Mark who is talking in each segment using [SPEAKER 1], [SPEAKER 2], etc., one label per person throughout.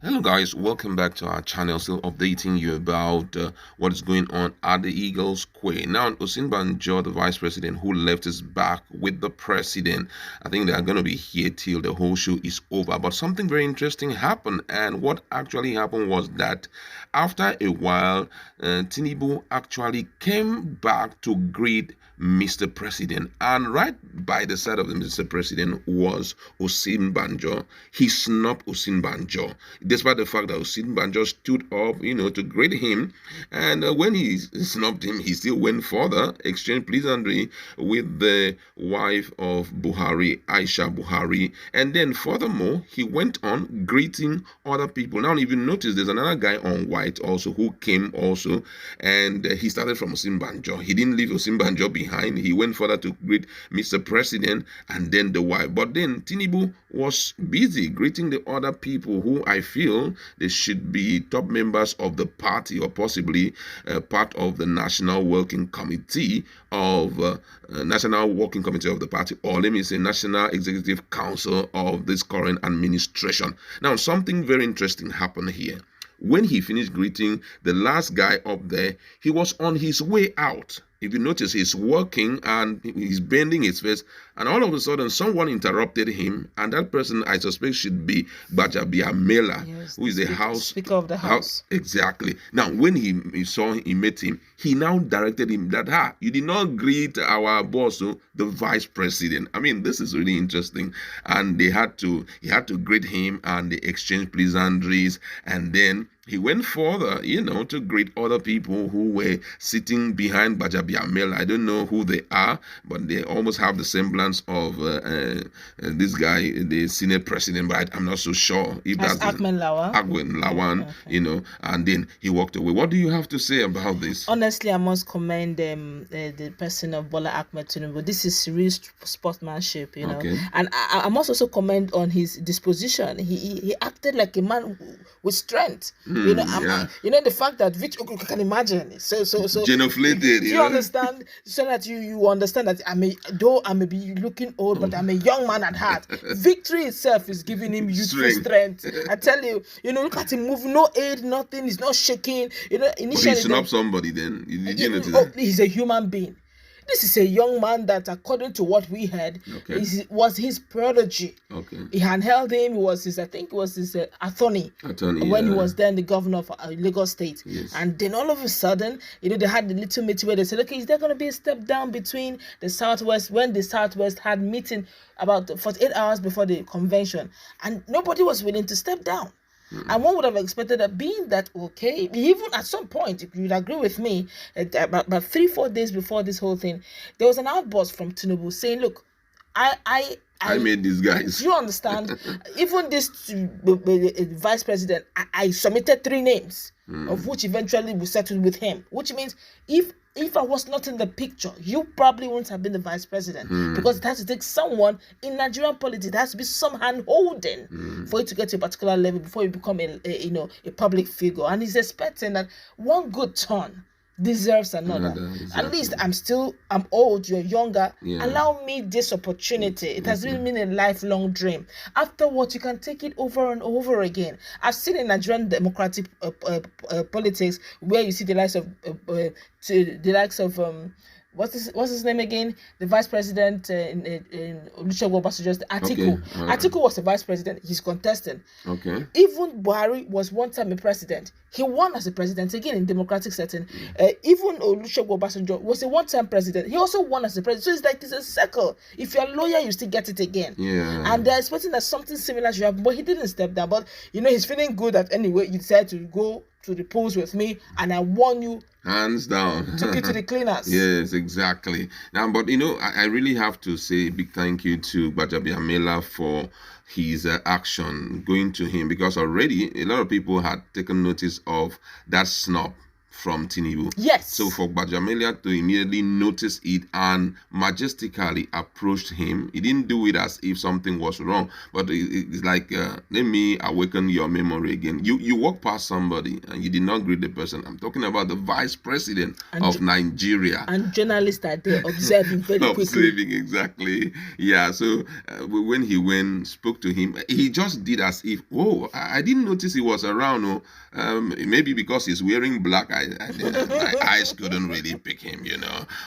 [SPEAKER 1] Hello guys, welcome back to our channel. Still updating you about what is going on at the Eagles Square. Now, Osinbajo, the vice president who left his back with the president, I think they are going to be here till the whole show is over. But something very interesting happened, and what actually happened was that after a while, Tinubu actually came back to greet Mr. President, and right by the side of the Mr. President was Osinbajo. He snubbed Osinbajo, despite the fact that Osinbajo stood up, to greet him. And when he snubbed him, he still went further, exchanged pleasantry with the wife of Buhari, Aisha Buhari. And then furthermore, he went on greeting other people. Now, if you notice, there's another guy on white also who came also, and he started from Osinbajo. He didn't leave Osinbajo behind. He went further to greet Mr. President and then the wife. But then Tinubu was busy greeting the other people who I feel they should be top members of the party, or possibly part of the National Working Committee of National Working Committee of the party, or let me say National Executive Council of this current administration. Now, something very interesting happened here. When he finished greeting the last guy up there, he was on his way out. If you notice, he's walking and he's bending his face, and all of a sudden someone interrupted him, and that person I suspect should be Gbajabiamila,
[SPEAKER 2] yes,
[SPEAKER 1] who is the house
[SPEAKER 2] speaker of the house.
[SPEAKER 1] Exactly. Now, when he saw him, he met him, he now directed him that, you did not greet our boss, the vice president. I mean, this is really interesting. And he had to greet him, and they exchanged pleasantries, and then he went further, to greet other people who were sitting behind Gbajabiamila. I don't know who they are, but they almost have the semblance of this guy, the Senate president, but I'm not so sure if that's
[SPEAKER 2] Ahmed Lawan.
[SPEAKER 1] Lawan,
[SPEAKER 2] Okay.
[SPEAKER 1] And then he walked away. What do you have to say about this?
[SPEAKER 2] Honestly, I must commend the person of Bola Ahmed Tinubu. This is real sportsmanship,
[SPEAKER 1] Okay.
[SPEAKER 2] And I must also commend on his disposition. He acted like a man with strength.
[SPEAKER 1] Yeah.
[SPEAKER 2] The fact that which you can imagine. So
[SPEAKER 1] Genuflated,
[SPEAKER 2] you understand, so that you understand that though I may be looking old, but I'm a young man at heart. Victory itself is giving him youthful strength. I tell you, look at him move, no aid, nothing. He's not shaking. Initially,
[SPEAKER 1] but he snubbed somebody. Then did you notice that?
[SPEAKER 2] He's a human being. This is a young man that, according to what we heard, was his prodigy.
[SPEAKER 1] Okay.
[SPEAKER 2] He had held him. I think it was his attorney when he was then the governor of Lagos State.
[SPEAKER 1] Yes.
[SPEAKER 2] And then all of a sudden, they had the little meeting where they said, okay, is there going to be a step down between the Southwest, when the Southwest had meeting about 48 hours before the convention, and nobody was willing to step down. And one would have expected that, being that, okay, even at some point, if you'd agree with me, about 3-4 days before this whole thing, there was an outburst from Tinubu saying, look, I
[SPEAKER 1] made these guys.
[SPEAKER 2] You understand? Even this vice president, I submitted 3 names, of which eventually we settled with him, which means if I was not in the picture, you probably wouldn't have been the vice president, because it has to take someone in Nigerian politics. It has to be some hand holding for you to get to a particular level before you become a public figure. And he's expecting that one good turn deserves another. Exactly. At least I'm old, you're younger. Yeah. Allow me this opportunity. It has really been a lifelong dream. Afterwards, you can take it over and over again. I've seen in Nigerian democratic politics where you see the likes of what's his name again? The vice president in Olusegun Obasanjo's Atiku. Okay. Atiku was the vice president. He's contesting.
[SPEAKER 1] Okay.
[SPEAKER 2] Even Buhari was one time a president. He won as a president again in democratic setting. Even Olusegun Obasanjo was a one-time president. He also won as a president. So it's like it's a circle. If you're a lawyer, you still get it again.
[SPEAKER 1] Yeah.
[SPEAKER 2] And they're expecting that something similar should happen, but he didn't step down. But he's feeling good that anyway you decided to go to the polls with me, and I warn you,
[SPEAKER 1] hands down,
[SPEAKER 2] took it to the cleaners.
[SPEAKER 1] Yes, exactly. Now, but I really have to say a big thank you to Gbajabiamila for his action going to him, because already a lot of people had taken notice of that snub from Tinubu.
[SPEAKER 2] Yes.
[SPEAKER 1] So for Gbajamelia to immediately notice it and majestically approached him, he didn't do it as if something was wrong, but it's like, let me awaken your memory again. You walk past somebody and you did not greet the person. I'm talking about the vice president of Nigeria.
[SPEAKER 2] And journalists are there observing very quickly.
[SPEAKER 1] Observing, exactly. Yeah, so when he went, spoke to him, he just did as if, oh, I didn't notice he was around. Oh, maybe because he's wearing black, my eyes couldn't really pick him,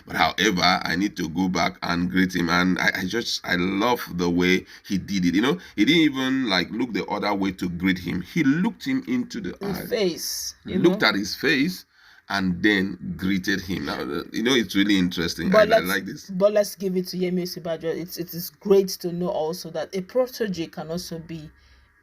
[SPEAKER 1] But however, I need to go back and greet him. And I love the way he did it. He didn't even like look the other way to greet him. He looked him into the eye,
[SPEAKER 2] face,
[SPEAKER 1] looked at his face, and then greeted him. Now, it's really interesting. I like this.
[SPEAKER 2] But let's give it to Yemi Osinbajo. It is great to know also that a protege can also be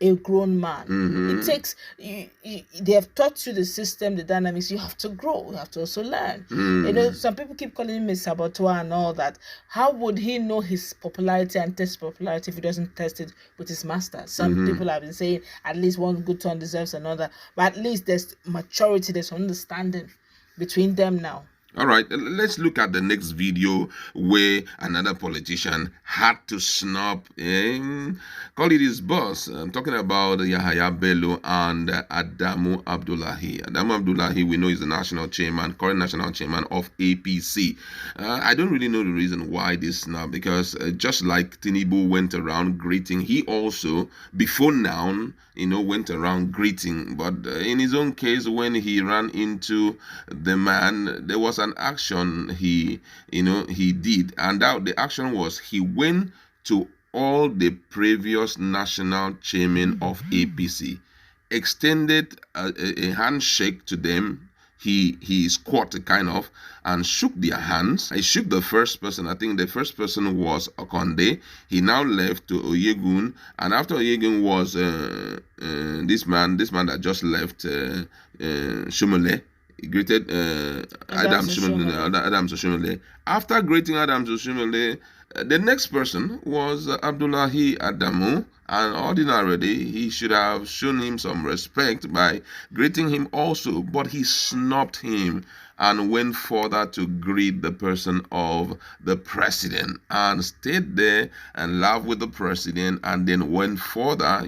[SPEAKER 2] a grown man. It takes they have taught you the system, the dynamics. You have to grow. You have to also learn. Some people keep calling him a saboteur and all that. How would he know his popularity and test popularity if he doesn't test it with his master? Some people have been saying at least one good turn deserves another, but at least there's maturity, there's understanding between them now.
[SPEAKER 1] All right, let's look at the next video where another politician had to snub, call it his boss. I'm talking about Yahaya Bello and Adamu Abdullahi. Adamu Abdullahi, we know, is the national chairman, current national chairman of APC. I don't really know the reason why this snub, because just like Tinubu went around greeting, he also, before now, went around greeting. But in his own case, when he ran into the man, there was an action he did, and that the action was he went to all the previous national chairmen of APC, extended a handshake to them. He squatted kind of and shook their hands. He shook the first person. I think the first person was Okonde. He now left to Oyegun, and after Oyegun was this man that just left, Shomole. He greeted Adams Oshomole. After greeting Adams Oshomole, the next person was Abdullahi Adamu, and ordinarily he should have shown him some respect by greeting him also, but he snubbed him and went further to greet the person of the president and stayed there and laughed with the president, and then went further